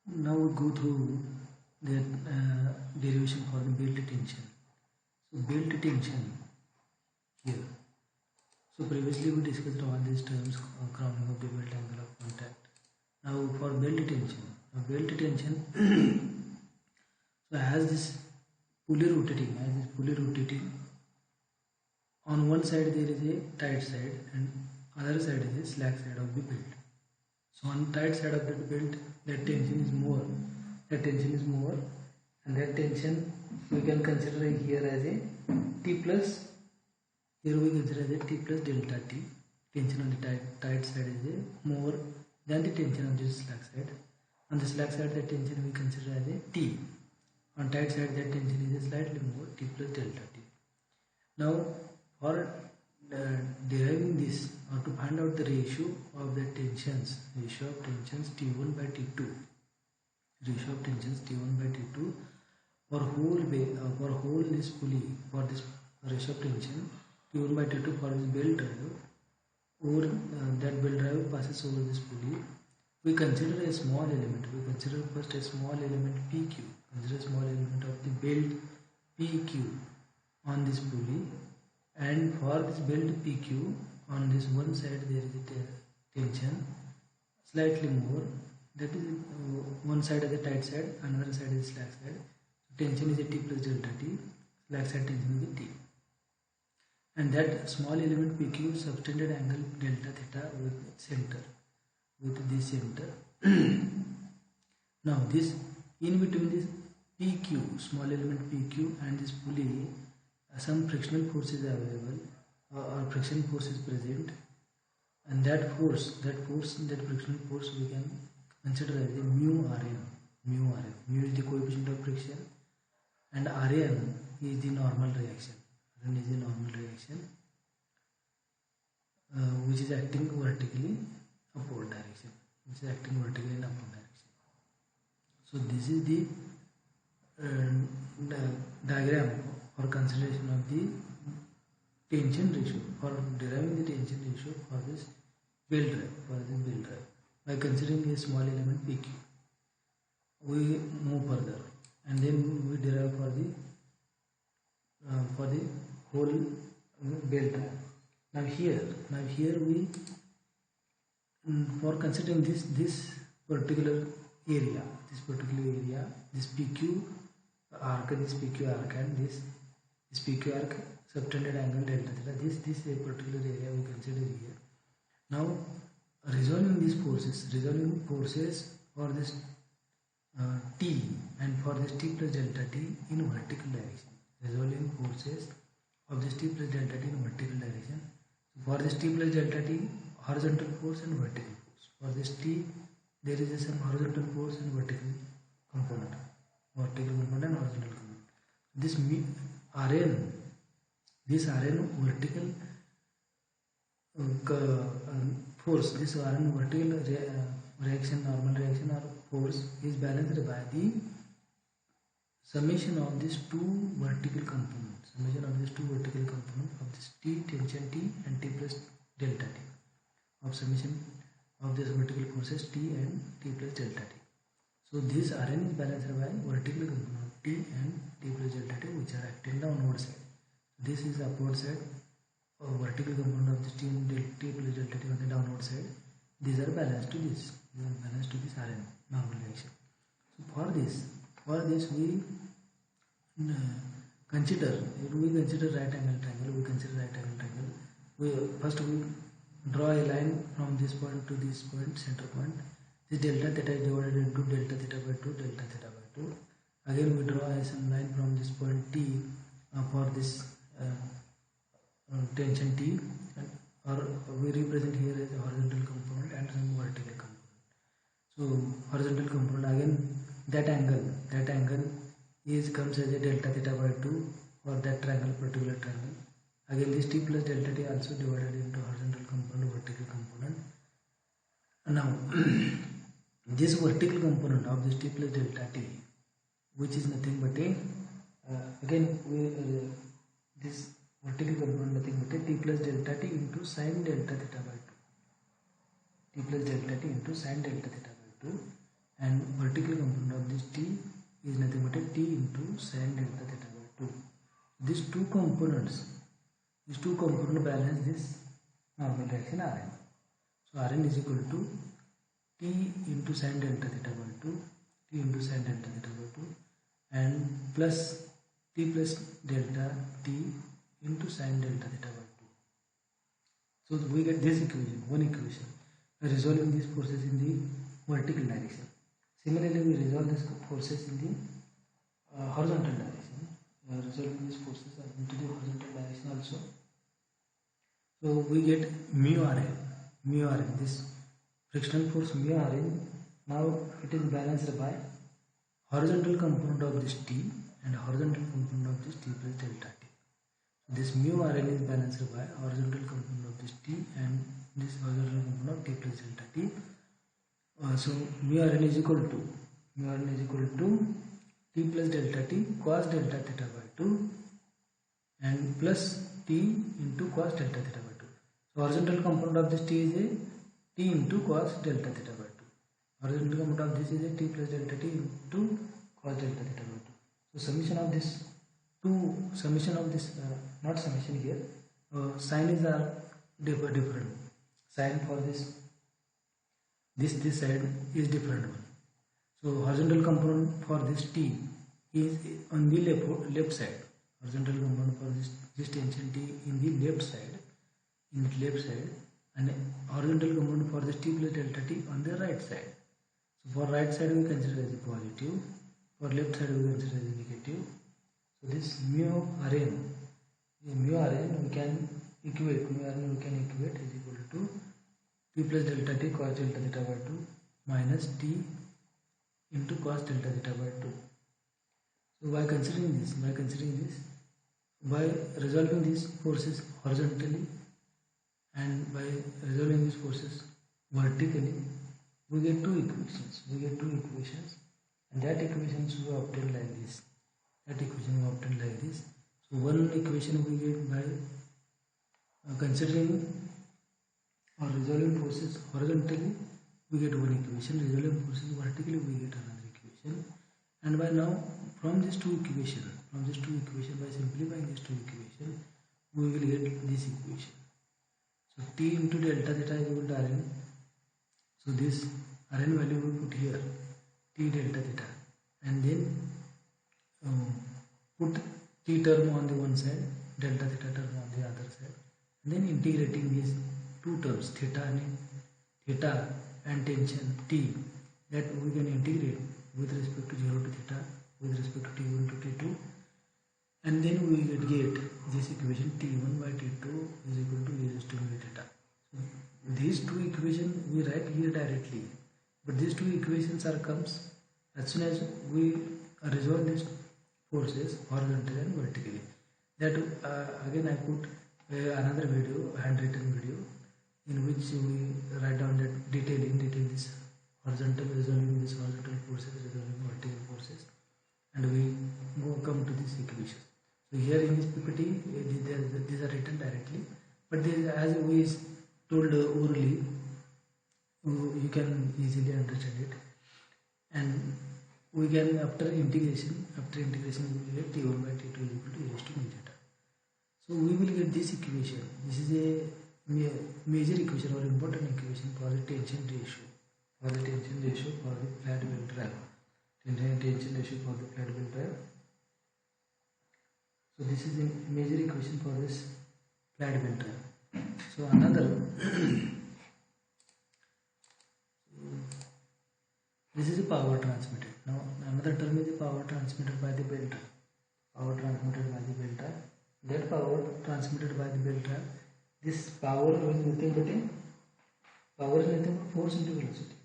Now we go through the derivation for the belt tension. So belt tension here. So previously we discussed all these terms, crowning of the belt, angle of contact. Now for belt tension. Now belt tension. So as this pulley rotating, on one side there is a tight side and other side is a slack side of the belt. So on tight side of the belt, that tension is more. And that tension we can consider here as a T plus. Here we consider as a T plus delta T. Tension on the tight side is a more than the tension on the slack side. On the slack side, that tension we consider as a T. On tight side, that tension is a slightly more, T plus delta T. Now, for deriving this, or to find out the ratio of the tensions, T1 by T2, for whole this pulley, for this ratio of tension T1 by T2 for this belt drive, over that belt drive passes over this pulley. We consider a small element. We consider first a small element PQ. Consider a small element of the belt PQ on this pulley, and for this belt PQ on this one side there is a tension slightly more, that is one side is the tight side, another side is slack side. Tension is a T plus delta T, slack side tension is a T, and that small element PQ subtended angle delta theta with this center. Now this in between this PQ, small element PQ and this pulley, some frictional force is available, or friction force is present, and that frictional force we can consider as a mu Rn. Mu is the coefficient of friction, and Rn is the normal reaction. Which is acting vertically in upward direction. So this is the diagram for consideration of the tension ratio, for deriving the tension ratio for this belt drive. By considering a small element PQ, we move further, and then we derive for the whole belt drive. Now here we, for considering this particular area, this PQ arc, and this PQ arc subtended angle delta theta. This a particular area we consider here. Now resolving these forces for this T and for this T plus delta T in vertical direction. Resolving forces of this T plus delta T in vertical direction. For this T plus delta T, horizontal force and vertical force. For this T, there is some horizontal force and vertical component and horizontal component. This Rn vertical force, this Rn vertical reaction, normal reaction or force is balanced by the summation of these two vertical components. Of this T, tension T, and T plus delta T, of summation of this vertical forces T and T plus delta T. So this Rn is balanced by vertical component T and T plus delta T, which are acting downward side. This is the upward side, vertical component of this T and T plus delta T on the downward side. These are balanced to this. Rn normal reaction. So for this we consider right angle triangle. First we draw a line from this point to this point, center point. This delta theta is divided into delta theta by 2. Again we draw some line from this point T for this tension T, or we represent here as a horizontal component and some vertical component. So horizontal component, again that angle comes as a delta theta by 2 for that particular triangle. Again this T plus delta T also divided into horizontal component, vertical component. Now this vertical component of this T plus delta T, which is nothing but this vertical component nothing but a T plus delta T into sin delta theta by 2. and vertical component of this T is nothing but a T into sin delta theta by 2. These two components balance this normal reaction Rn. So Rn is equal to T into sin delta theta by 2, T into sin delta theta by 2, and plus T plus delta T into sin delta theta by 2. So we get this equation, one equation, resolving these forces in the vertical direction. Similarly, we resolve these forces in the horizontal direction. Resolving these forces into the horizontal direction also. So we get mu Rn. This frictional force mu Rn. Now it is balanced by horizontal component of this T and horizontal component of this T plus delta T. So this mu Rn is balanced by horizontal component of this T and this horizontal component of T plus delta T. So mu Rn is equal to T plus delta T cos delta theta by 2 and plus T into cos delta theta by 2. So horizontal component of this T is a T into cos delta theta by 2. Horizontal component of this is a T plus delta T into cos delta theta by 2. So summation of this not summation here, signs are different. Sign for this side is different one. So horizontal component for this T is on the left side. Horizontal component for this tension T in the left side, and horizontal component for this T plus delta T on the right side. So for right side we consider as a positive, for left side we consider as a negative. So this mu Rn we can equate is equal to T plus delta T cos delta theta by 2 minus T into cos delta theta by 2. So by considering this, by resolving these forces horizontally and by resolving these forces vertically, we get two equations. And that equations we obtain like this. So one equation we get by considering or resolving forces horizontally, we get one equation. Resolving forces vertically, we get another equation. And by now, from these two equations, by simplifying these two equations, we will get this equation. So T into delta theta is equal to Rn. So this Rn value we put here, T delta theta, and then put T term on the one side, delta theta term on the other side, and then integrating these two terms, theta and tension T, that we can integrate with respect to 0 to theta, with respect to T1 to T2, and then we will get this equation T1 by T2 is equal to e raised to mu theta. So these two equations we write here directly, but these two equations comes as soon as we resolve these forces horizontally and vertically. That again I put another video, handwritten video, in which we write down that detail this horizontal, resolving this horizontal forces, resolving vertical forces, and we come to this equation. So here in this PPT, these are written directly, but there, as we told orally, you can easily understand it, and we can after integration we will get T1 by T2 is equal to e raised to mu theta. So we will get this equation. This is a major equation or important equation for the tension ratio. For the flat belt drive. Tension ratio for the flat belt drive. So this is a major equation for this flat belt drive. So another this is a power transmitted. Now another term is the power transmitted by the belt drive. That power transmitted by the belt drive. This power is nothing but force into velocity.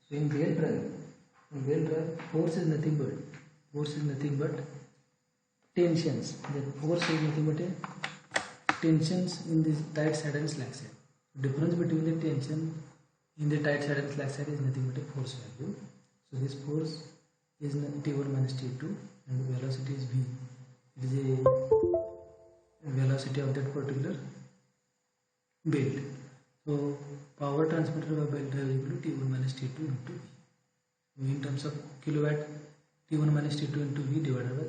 So in belt drive, force is nothing but tensions. The force is nothing but tensions in this tight side and slack side. Difference between the tension in the tight side and slack side is nothing but a force value. So this force is T1 minus T2 and the velocity is V. It is a velocity of that particular belt. So power transmitted by belt drive equal to T1 minus T2 into V. In terms of kilowatt, T1 minus T2 into V divided by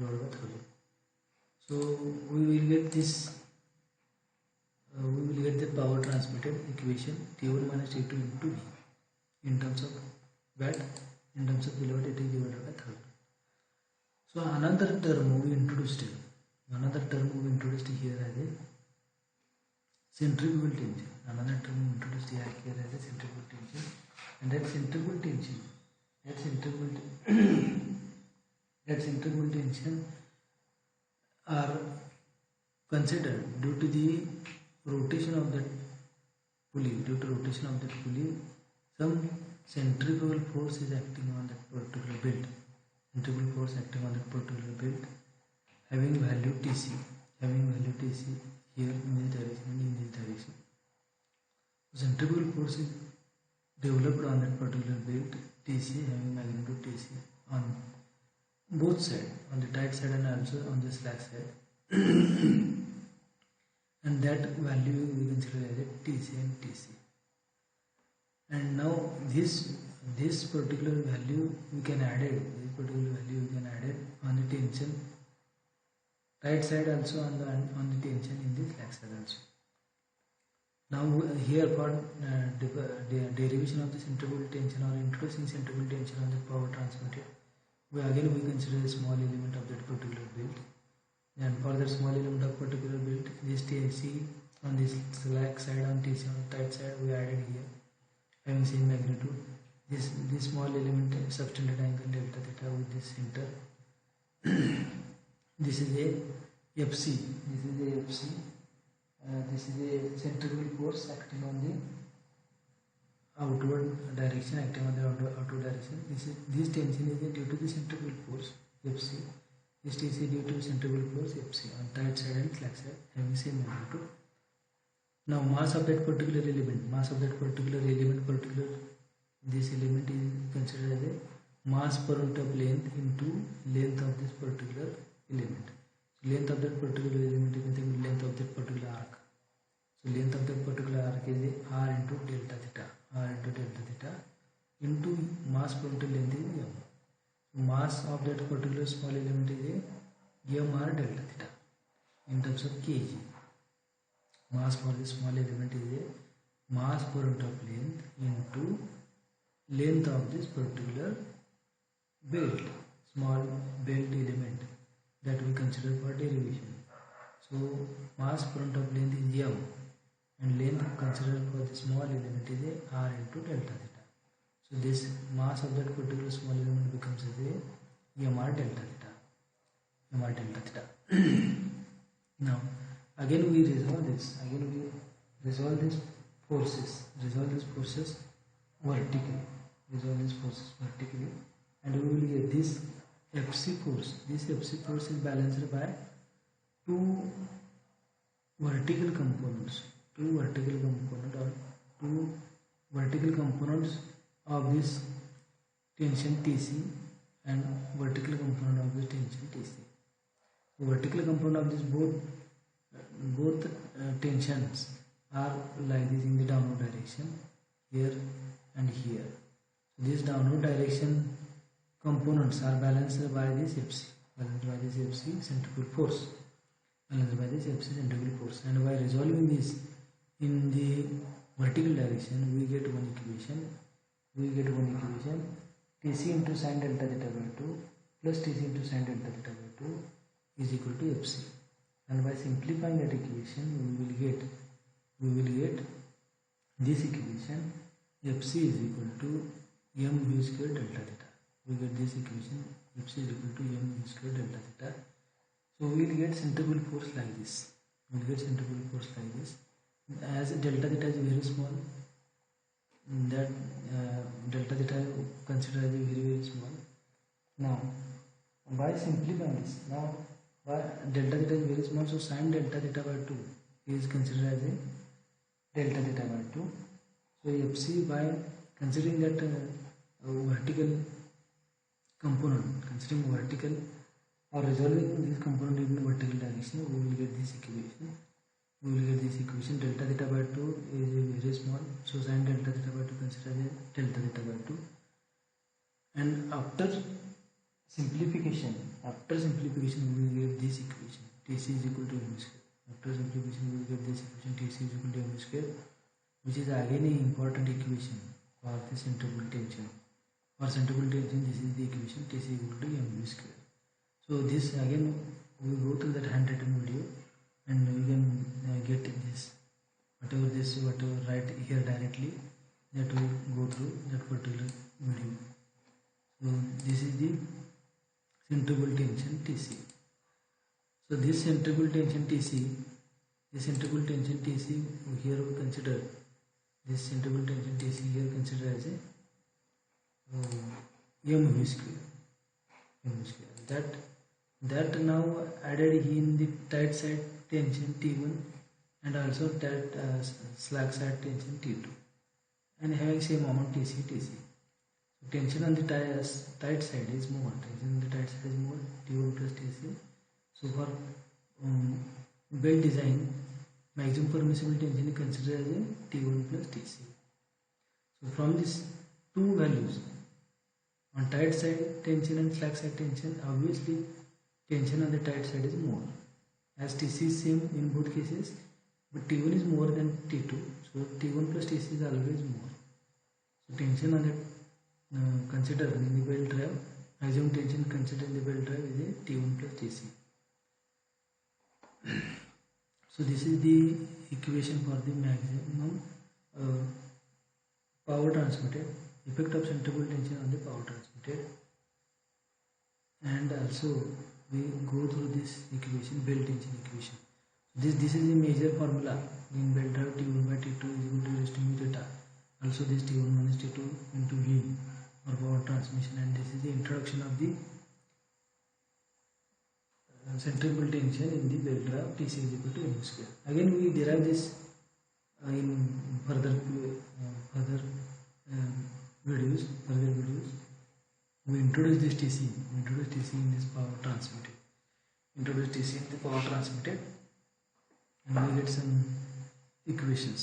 1000. So we will get this. We will get the power transmitted equation T1 minus T2 into V. In terms of watt, in terms of kilowatt, it is divided by 1000. So another term we introduced here. Here as a centrifugal tension. Another term we introduced here as a centrifugal tension, and that centrifugal tension are considered due to the rotation of that pulley. Some centrifugal force is acting on that particular belt. Having value Tc here in this direction and in this direction. Centrifugal force is developed on that particular belt Tc, having magnitude Tc on both sides, on the tight side and also on the slack side. And that value we consider as a Tc and Tc. And now this particular value we can add it. On the tension right side, also on the tension in the slack side also. Now here for derivation of the centrifugal tension or introducing centrifugal tension on the power transmitted, we consider a small element of that particular belt. And for that small element of particular belt, this Tc on this slack side, on Tc on tight side, we added here, having same magnitude. This small element subtended angle delta theta with this center. This is a Fc. This is a centrifugal force acting on the outward direction. This tension is due to the centrifugal force Fc. This Tc due to centrifugal force Fc on tight side and slack side, having same magnitude. Now mass of that particular element, this element is considered as a mass per unit of length into length of this particular element. So length of that particular element is nothing but length of that particular arc. So length of that particular arc is a r into delta theta into mass per unit length is m. So mass of that particular small element is a m r delta theta in terms of kg. Mass for this small element is a mass per unit of length into length of this particular belt, small belt element that we consider for derivation. So mass per unit of length is m, and length considered for the small element is a r into delta theta. So this mass of that particular small element becomes as a mr delta theta. Now again we resolve this. Resolve these forces vertically. And we will get this Fc force. This Fc force is balanced by two vertical components of this tension Tc and vertical component of this tension Tc. The vertical component of this both tensions are like this in the downward direction, here and here. So these downward direction components are balanced by this Fc, centrifugal force. And by resolving this in the vertical direction, we get one equation. Tc into sin delta theta by 2 plus Tc into sin delta theta by 2 is equal to Fc. And by simplifying that equation, we will get this equation. Fc is equal to m v square delta theta. We get this equation. Fc is equal to m v square delta theta. So we will get centrifugal force like this. As delta theta is very small, that delta theta considered as very small. Now by simplifying this, delta theta is very small, so sin delta theta by 2 is considered as a delta theta by 2. So Fc, by considering that vertical component, or resolving this component in vertical direction, we will get this equation. we will get this equation. Delta theta by 2 is very small, so sin delta theta by 2 consider as delta theta by 2. And after simplification we will get this equation, Tc is equal to mv square. After simplification we will get this equation, Tc is equal to mv square, which is again an important equation for the centrifugal tension. For centrifugal tension, this is the equation, Tc is equal to mv square. So this again we will go through that handwritten video and we can get this whatever write here directly, that will go through that particular video. So this is the centrifugal tension Tc. So this centrifugal tension Tc, here we consider this centrifugal tension Tc here consider as a mv square. That now added in the tight side tension T1 and also that slack side tension T2, and having same moment Tc. So tension on the tight side is more. T1 plus Tc. So for belt design, maximum permissible tension is considered as a T1 plus Tc. So from these two values, on tight side tension and slack side tension, obviously tension on the tight side is more, as Tc is same in both cases, but T1 is more than T2, so T1 plus Tc is always more. So tension on the considered in the belt drive, maximum tension considered in the belt drive is a T1 plus Tc. So this is the equation for the maximum power transmitted, effect of centrifugal tension on the power transmitted, and also we go through this equation, belt tension equation. This is the major formula in belt drive. T1 by T2 is equal to raised to mu theta. Also this T1 minus T2 into V for power transmission, and this is the introduction of the centrifugal tension in the belt drive. Tc is equal to mv square. Again we derive this in further videos. We introduce this Tc. In this power transmitted. Introduce Tc in the power transmitted, and we get some equations.